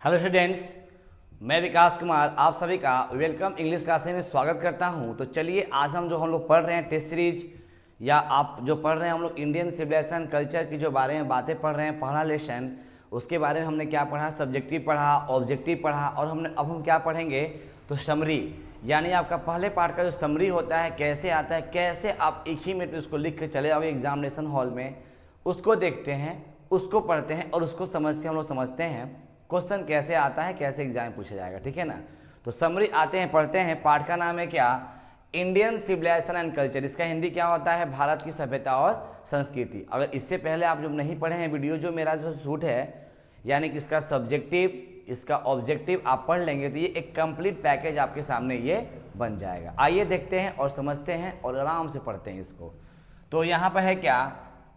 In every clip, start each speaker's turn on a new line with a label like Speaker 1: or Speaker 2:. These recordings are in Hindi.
Speaker 1: हेलो स्टूडेंट्स, मैं विकास कुमार आप सभी का वेलकम इंग्लिश क्लासेस में स्वागत करता हूं। तो चलिए आज हम लोग पढ़ रहे हैं टेस्ट सीरीज या आप जो पढ़ रहे हैं हम लोग इंडियन सिविलाइजेशन कल्चर की जो बारे में बातें पढ़ रहे हैं, पहला लेसन उसके बारे में हमने क्या पढ़ा, सब्जेक्टिव पढ़ा, ऑब्जेक्टिव पढ़ा और अब हम क्या पढ़ेंगे तो समरी, यानी आपका पहले पार्ट का जो समरी होता है कैसे आता है, कैसे आप एक ही मिनट में उसको लिख के चले आओगे एग्जामिनेशन हॉल में, उसको देखते हैं, उसको पढ़ते हैं और उसको समझते हम लोग समझते हैं क्वेश्चन कैसे आता है, कैसे एग्जाम में पूछा जाएगा। ठीक है ना। तो समरी आते हैं, पढ़ते हैं। पाठ का नाम है क्या, इंडियन सिविलाइजेशन एंड कल्चर। इसका हिंदी क्या होता है, भारत की सभ्यता और संस्कृति। अगर इससे पहले आप जो नहीं पढ़े हैं वीडियो जो मेरा जो शूट है, यानी कि इसका सब्जेक्टिव इसका ऑब्जेक्टिव आप पढ़ लेंगे तो ये एक कंप्लीट पैकेज आपके सामने ये बन जाएगा। आइए देखते हैं और समझते हैं और आराम से पढ़ते हैं इसको। तो यहाँ पर है क्या,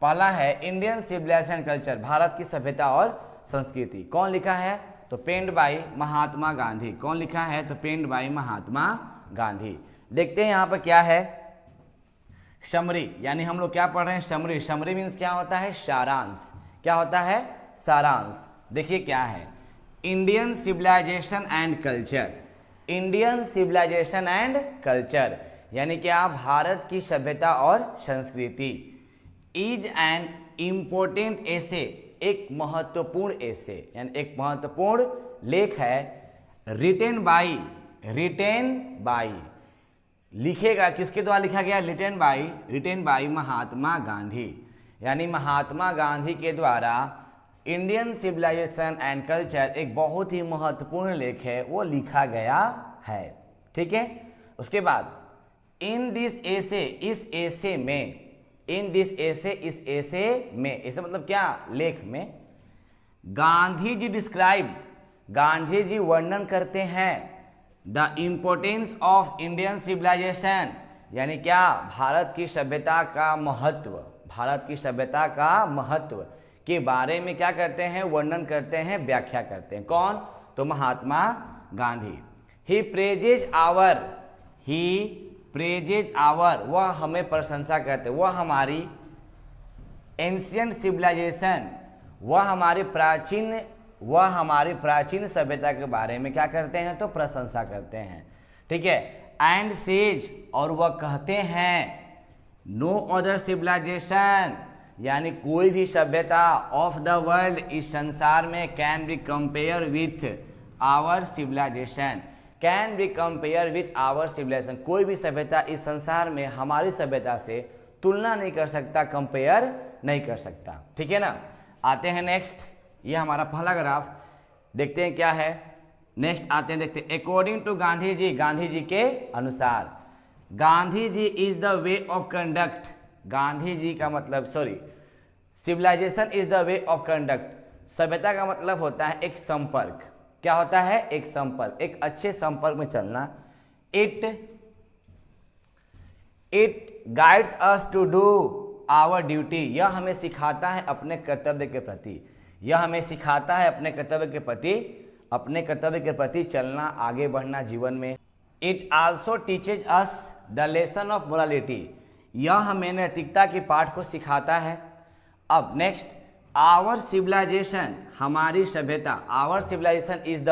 Speaker 1: पहला है इंडियन सिविलाइजेशन एंड कल्चर, भारत की सभ्यता और संस्कृति। कौन लिखा है तो पेंड बाय महात्मा गांधी। कौन लिखा है तो पेंड बाय महात्मा गांधी। देखते हैं यहाँ पर क्या है, समरी, यानी हम लोग क्या पढ़ रहे हैं समरी। समरी मीन्स क्या होता है, सारांश। क्या होता है, सारांश। देखिए क्या है, Indian civilisation and culture. Indian civilisation and culture यानी क्या, भारत की सभ्यता और संस्कृति। इज एन इम्पोर्टेंट एसे, एक महत्वपूर्ण एसे यानी एक महत्वपूर्ण लेख है। रिटेन बाई लिखेगा, किसके द्वारा लिखा गया, रिटेन बाई महात्मा गांधी, यानी महात्मा गांधी के द्वारा इंडियन सिविलाइजेशन एंड कल्चर एक बहुत ही महत्वपूर्ण लेख है, वो लिखा गया है। ठीक है। उसके बाद इन दिस एसे, इस एसे में, इन दिस एसे, इस एसे में, ऐसे मतलब क्या, लेख में गांधी जी डिस्क्राइब, गांधी जी वर्णन करते हैं the importance of Indian civilisation, यानी क्या, भारत की सभ्यता का महत्व, भारत की सभ्यता का महत्व के बारे में क्या करते हैं, वर्णन करते हैं, व्याख्या करते हैं। कौन तो महात्मा गांधी। ही प्रेजेज आवर, वह हमें प्रशंसा करते, वह हमारी एंशियंट सिविलाइजेशन, वह हमारी प्राचीन सभ्यता के बारे में क्या करते हैं तो प्रशंसा करते हैं। ठीक है। एंड सेज, और वह कहते हैं नो अदर सिविलाइजेशन, यानी कोई भी सभ्यता ऑफ द वर्ल्ड, इस संसार में, can be compare with our civilisation, can be compare with our civilisation, कोई भी सभ्यता इस संसार में हमारी सभ्यता से तुलना नहीं कर सकता, कंपेयर नहीं कर सकता। ठीक है ना। आते हैं नेक्स्ट, ये हमारा पहला ग्राफ, देखते हैं क्या है। नेक्स्ट आते हैं, देखते हैं अकॉर्डिंग टू गांधी जी, गांधी जी के अनुसार, Gandhi ji is the way of conduct, Gandhi ji का मतलब civilization is the way of conduct, सभ्यता का मतलब होता है एक संपर्क। क्या होता है, एक संपर्क, एक अच्छे संपर्क में चलना। It guides us to do our duty, यह हमें सिखाता है अपने कर्तव्य के प्रति, यह हमें सिखाता है अपने कर्तव्य के प्रति चलना, आगे बढ़ना जीवन में। It also teaches us the lesson of morality, यह हमें नैतिकता के पाठ को सिखाता है। अब नेक्स्ट, आवर सिविलाइजेशन, हमारी सभ्यता, our civilisation is the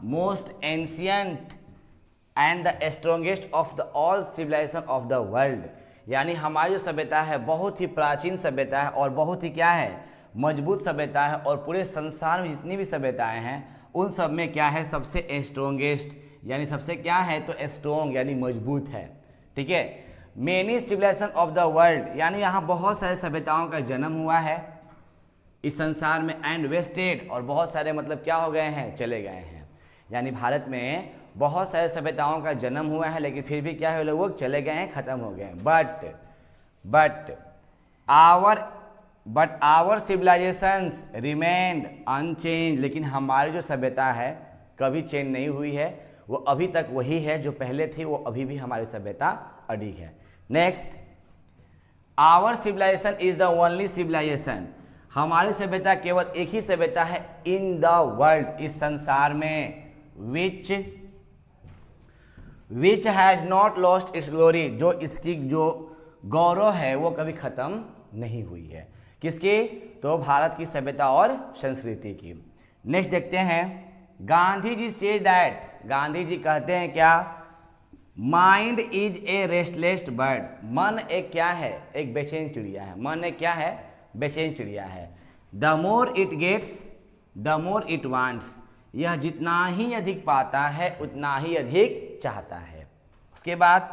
Speaker 1: most ancient and the strongest of the all civilisation of the world, यानी हमारी जो सभ्यता है बहुत ही प्राचीन सभ्यता है और बहुत ही क्या है, मजबूत सभ्यता है, और पूरे संसार में जितनी भी सभ्यताएं हैं उन सब में क्या है, सबसे स्ट्रॉन्गेस्ट, यानी सबसे क्या है तो स्ट्रॉन्ग, यानी मजबूत है। ठीक है। Many civilisation of the world, यानी यहाँ बहुत सारे सभ्यताओं का जन्म हुआ है इस संसार में, एंड वेस्टेड, और बहुत सारे मतलब क्या हो गए हैं, चले गए हैं, यानी भारत में बहुत सारे सभ्यताओं का जन्म हुआ है लेकिन फिर भी क्या है, लोग चले गए हैं, खत्म हो गए हैं। But our civilisations remained unchange, लेकिन हमारी जो सभ्यता है कभी चेंज नहीं हुई है, वो अभी तक वही है जो पहले थी, वो अभी भी हमारी सभ्यता अडिग है। Next, our civilisation is the only civilisation, हमारी सभ्यता केवल एक ही सभ्यता है इन द वर्ल्ड, इस संसार में, विच has not lost its glory, जो इसकी जो गौरव है वो कभी खत्म नहीं हुई है। किसकी? तो भारत की सभ्यता और संस्कृति की। नेक्स्ट देखते हैं, गांधी जी सेज दैट, गांधी जी कहते हैं क्या, mind is a restless bird, मन एक क्या है, एक बेचैन चिड़िया है, मन एक क्या है, बेचैन चिड़िया है। The more it gets the more it wants, यह जितना ही अधिक पाता है उतना ही अधिक चाहता है। उसके बाद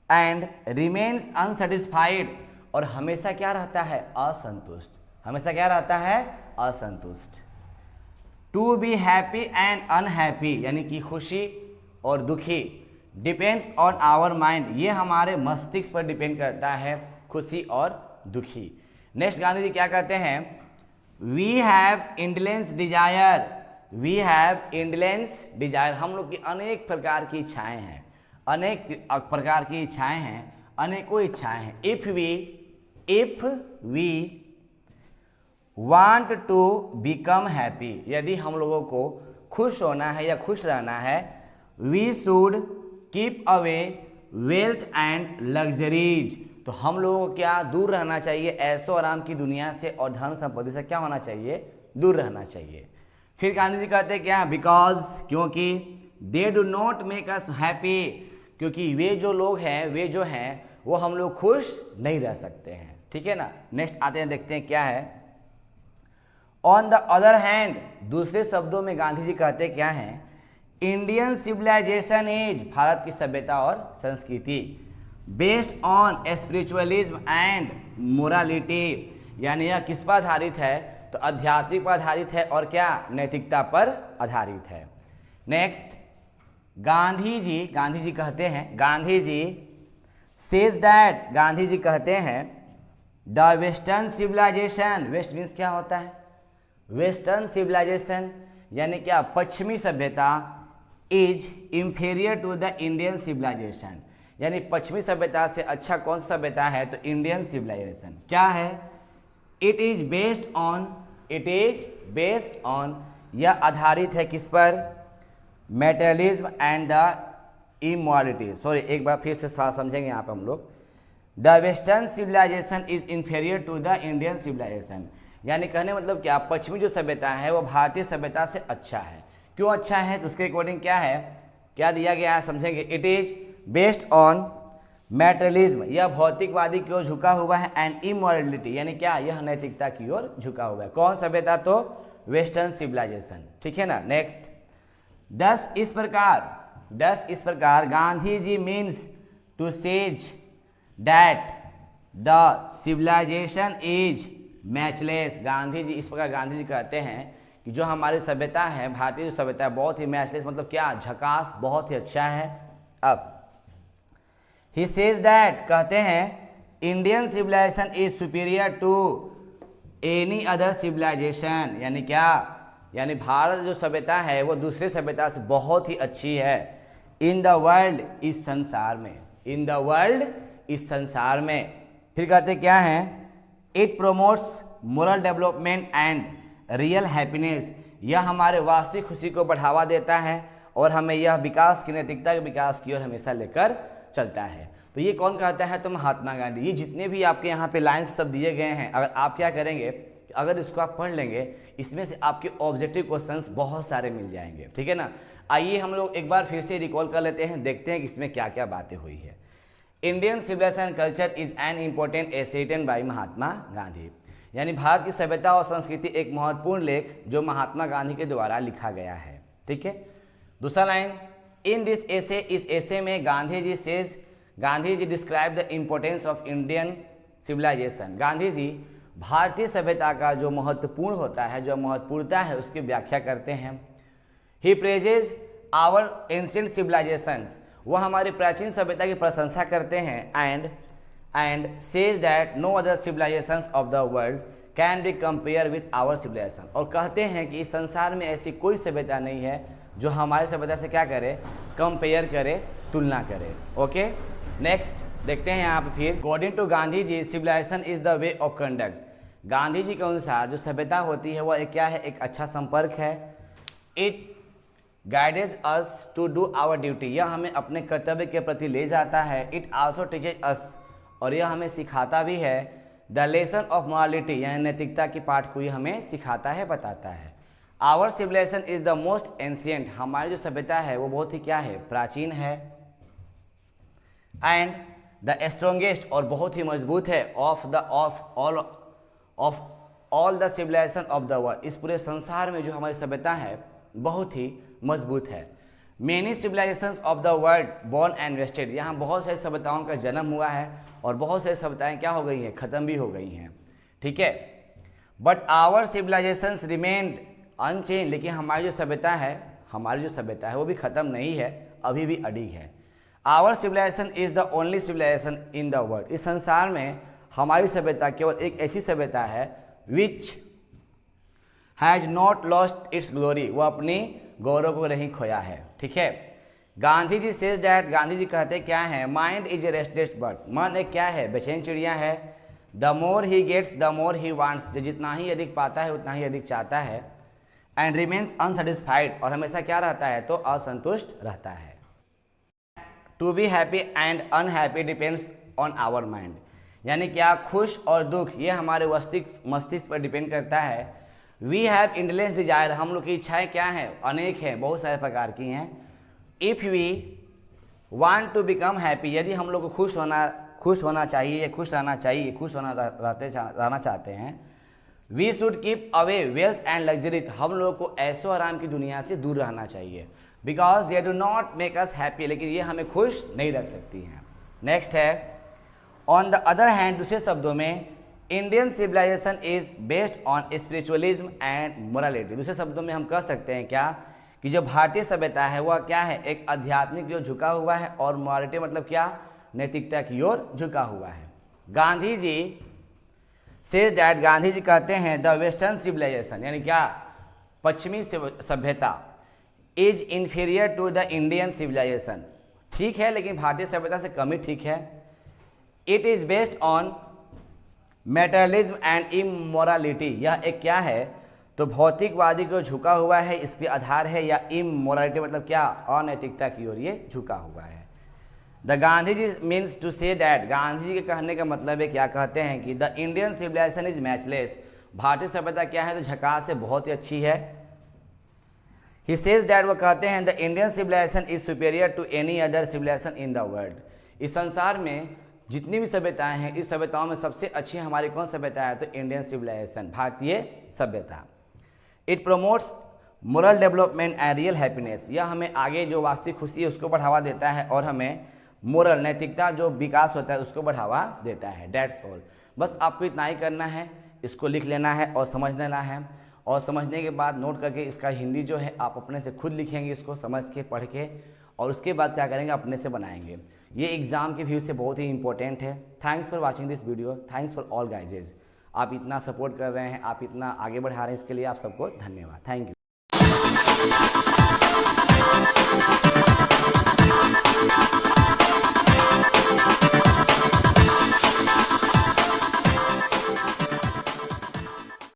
Speaker 1: एंड रिमेन्स अनसेटिस्फाइड, और हमेशा क्या रहता है, असंतुष्ट, हमेशा क्या रहता है, असंतुष्ट। To be happy and unhappy, यानी कि खुशी और दुखी, डिपेंड्स ऑन आवर माइंड, ये हमारे मस्तिष्क पर डिपेंड करता है, खुशी और दुखी। नेक्स्ट गांधी जी क्या कहते हैं, we have indolence desire, we have indolence desire, हम लोग की अनेक प्रकार की इच्छाएं हैं, अनेक प्रकार की इच्छाएं हैं, अनेकों इच्छाएं हैं। If we want to become happy, यदि हम लोगों को खुश होना है या खुश रहना है, we should keep away wealth and luxuries, तो हम लोगों को क्या दूर रहना चाहिए, ऐशो आराम की दुनिया से और धन संपत्ति से क्या होना चाहिए, दूर रहना चाहिए। फिर गांधी जी कहते हैं क्या, बिकॉज, क्योंकि, they do not make us happy, क्योंकि वे जो लोग हैं, वे जो हैं वो हम लोग खुश नहीं रह सकते हैं, ठीक है ना। नेक्स्ट आते हैं, देखते हैं क्या है, ऑन द अदर हैंड, दूसरे शब्दों में गांधी जी कहते क्या हैं, इंडियन सिविलाइजेशन इज, भारत की सभ्यता और संस्कृति, based on spiritualism and morality, यानी यह किस पर आधारित है, तो आध्यात्मिक पर आधारित है और क्या, नैतिकता पर आधारित है। नेक्स्ट गांधी जी कहते हैं, गांधी जी सेज दैट, गांधी जी कहते हैं, the western civilisation, west means क्या होता है, वेस्टर्न सिविलाइजेशन यानी क्या, पश्चिमी सभ्यता, is inferior to the Indian civilisation, यानी पश्चिमी सभ्यता से अच्छा कौन सा सभ्यता है, तो इंडियन सिविलाइजेशन क्या है, इट इज बेस्ड ऑन, यह आधारित है किस पर, materialism and the immorality, sorry एक बार फिर से थोड़ा समझेंगे यहाँ पे हम लोग, the western civilisation is inferior to the Indian civilisation, यानी कहने मतलब क्या, पश्चिमी जो सभ्यता है वो भारतीय सभ्यता से अच्छा है। क्यों अच्छा है, तो उसके अकॉर्डिंग क्या है, क्या दिया गया है, समझेंगे। It is based on materialism, यह भौतिकवादी की ओर झुका हुआ है, एंड इमोरलिटी यानी क्या, यह नैतिकता की ओर झुका हुआ है। कौन सभ्यता, तो वेस्टर्न सिविलाइजेशन, ठीक है ना। नेक्स्ट, दस इस प्रकार Gandhi ji means to says that the civilization is matchless, Gandhi ji इस प्रकार गांधी जी कहते हैं कि जो हमारी सभ्यता है, भारतीय सभ्यता है, बहुत ही मैचलेस मतलब क्या, झकास, बहुत ही अच्छा है। अब ही सेज दैट, कहते हैं, Indian civilisation is superior to any other civilisation, यानी क्या, यानी भारत जो सभ्यता है वो दूसरे सभ्यता से बहुत ही अच्छी है। इन द वर्ल्ड, इस संसार में, इन द वर्ल्ड, इस संसार में। फिर कहते क्या है, it promotes moral development and real happiness, यह हमारे वास्तविक खुशी को बढ़ावा देता है और हमें यह विकास की, नैतिकता के विकास की ओर हमेशा लेकर चलता है। तो ये कौन कहता है, तो महात्मा गांधी। ये जितने भी आपके यहाँ पे लाइन्स सब दिए गए हैं, अगर आप क्या करेंगे, अगर इसको आप पढ़ लेंगे, इसमें से आपके ऑब्जेक्टिव क्वेश्चंस बहुत सारे मिल जाएंगे, ठीक है ना। आइए हम लोग एक बार फिर से रिकॉल कर लेते हैं, देखते हैं कि इसमें क्या क्या बातें हुई है। Indian civilization culture is an important essay written by Mahatma Gandhi, यानी भारत की सभ्यता और संस्कृति एक महत्वपूर्ण लेख जो महात्मा गांधी के द्वारा लिखा गया है, ठीक है। दूसरा लाइन, इन दिस एसे, इस एसे में Gandhi ji describe the importance of Indian civilization, Gandhi ji भारतीय सभ्यता का जो महत्वपूर्ण होता है, जो महत्वपूर्णता है, उसकी व्याख्या करते हैं। He praises our ancient civilisations, वह हमारी प्राचीन सभ्यता की प्रशंसा करते हैं। And says that no other civilisations of the world can be compare with our civilisation, और कहते हैं कि इस संसार में ऐसी कोई सभ्यता नहीं है जो हमारे सभ्यता से क्या करे, कंपेयर करे, तुलना करे। ओके, नेक्स्ट देखते हैं यहाँ पे फिर, according to Gandhi ji civilization is the way of conduct, Gandhi ji के अनुसार जो सभ्यता होती है वह एक क्या है, एक अच्छा संपर्क है। It guides us to do our duty, यह हमें अपने कर्तव्य के प्रति ले जाता है। इट आल्सो टीचेज अस, और यह हमें सिखाता भी है, द लेसन ऑफ मोरालिटी, यानी नैतिकता की पाठ को यह हमें सिखाता है, बताता है। Our civilisation is the most ancient, हमारी जो सभ्यता है वो बहुत ही क्या है, प्राचीन है। एंड द स्ट्रोंगेस्ट, और बहुत ही मजबूत है, of all the civilisation of the world, इस पूरे संसार में जो हमारी सभ्यता है बहुत ही मजबूत है। Many civilisation of the world born and wasted, यहाँ बहुत सारी सभ्यताओं का जन्म हुआ है और बहुत सारी सभ्यताएं क्या हो गई हैं, खत्म भी हो गई हैं, ठीक है। But our civilisation remained unchange, लेकिन हमारी जो सभ्यता है वो भी खत्म नहीं है, अभी भी अडिग है। Our civilisation is the only civilisation in the world, इस संसार में हमारी सभ्यता केवल एक ऐसी सभ्यता है which has not lost its glory, वो अपनी गौरव को नहीं खोया है, ठीक है। गांधी जी सेज डैट, गांधी जी कहते क्या है, mind is a restless bird, मन एक क्या है, बेचैन चिड़िया है। The more he gets the more he wants, जो जितना ही अधिक पाता है उतना ही अधिक चाहता है। एंड रिमेन्स अनसेटिस्फाइड, और हमेशा क्या रहता है, तो असंतुष्ट रहता है। To be happy and unhappy depends on our mind, यानी क्या, खुश और दुख ये हमारे मस्तिष्क पर डिपेंड करता है। वी हैव इंडलेंस डिजायर, हम लोग की इच्छाएं क्या हैं, अनेक हैं, बहुत सारे प्रकार की हैं। If we want to become happy, यदि हम लोग को खुश होना चाहिए या खुश रहना चाहते हैं। We should keep away wealth and luxury, हम लोग को ऐशो आराम की दुनिया से दूर रहना चाहिए। Because they do not make us happy, लेकिन ये हमें खुश नहीं रख सकती हैं। नेक्स्ट है, ऑन द अदर हैंड, दूसरे शब्दों में, Indian civilisation is based on spiritualism and morality, दूसरे शब्दों में हम कह सकते हैं क्या, कि जो भारतीय सभ्यता है वह क्या है, एक आध्यात्मिक की ओर झुका हुआ है, और मोरालिटी मतलब क्या, नैतिकता की ओर झुका हुआ है। गांधी जी सेज डैट, गांधी जी कहते हैं द वेस्टर्न सिविलाइजेशन, यानी क्या, पश्चिमी सभ्यता is inferior to the Indian civilisation, ठीक है लेकिन भारतीय सभ्यता से कम ही ठीक है। It is based on materialism and immorality, यह एक क्या है, तो भौतिकवादी को झुका हुआ है, इस पे आधार है, या इमोरालिटी मतलब क्या, अनैतिकता की ओर ये झुका हुआ है। The Gandhi ji means to say that, Gandhi ji के कहने का मतलब है, क्या कहते हैं कि the Indian civilisation is matchless, भारतीय सभ्यता क्या है, तो झकास से बहुत ही अच्छी है। ही सेज डैट, वो कहते हैं the Indian civilisation is superior to any other civilisation in the world, इस संसार में जितनी भी सभ्यताएं हैं, इस सभ्यताओं में सबसे अच्छी हमारी कौन सभ्यता है, तो इंडियन सिविलाइजेशन, भारतीय सभ्यता। It promotes moral development and real happiness, यह हमें आगे जो वास्तविक खुशी है उसको बढ़ावा देता है, और हमें मोरल नैतिकता जो विकास होता है उसको बढ़ावा देता है। डेट्स ऑल, बस आपको इतना ही करना है, इसको लिख लेना है और समझ लेना है, और समझने के बाद नोट करके इसका हिंदी जो है आप अपने से खुद लिखेंगे, इसको समझ के पढ़ के, और उसके बाद क्या करेंगे, अपने से बनाएंगे। ये एग्जाम के व्यू से बहुत ही इंपॉर्टेंट है। Thanks for watching this video, thanks for all guys, आप इतना सपोर्ट कर रहे हैं, आप इतना आगे बढ़ा रहे हैं, इसके लिए आप सबको धन्यवाद। Thank you.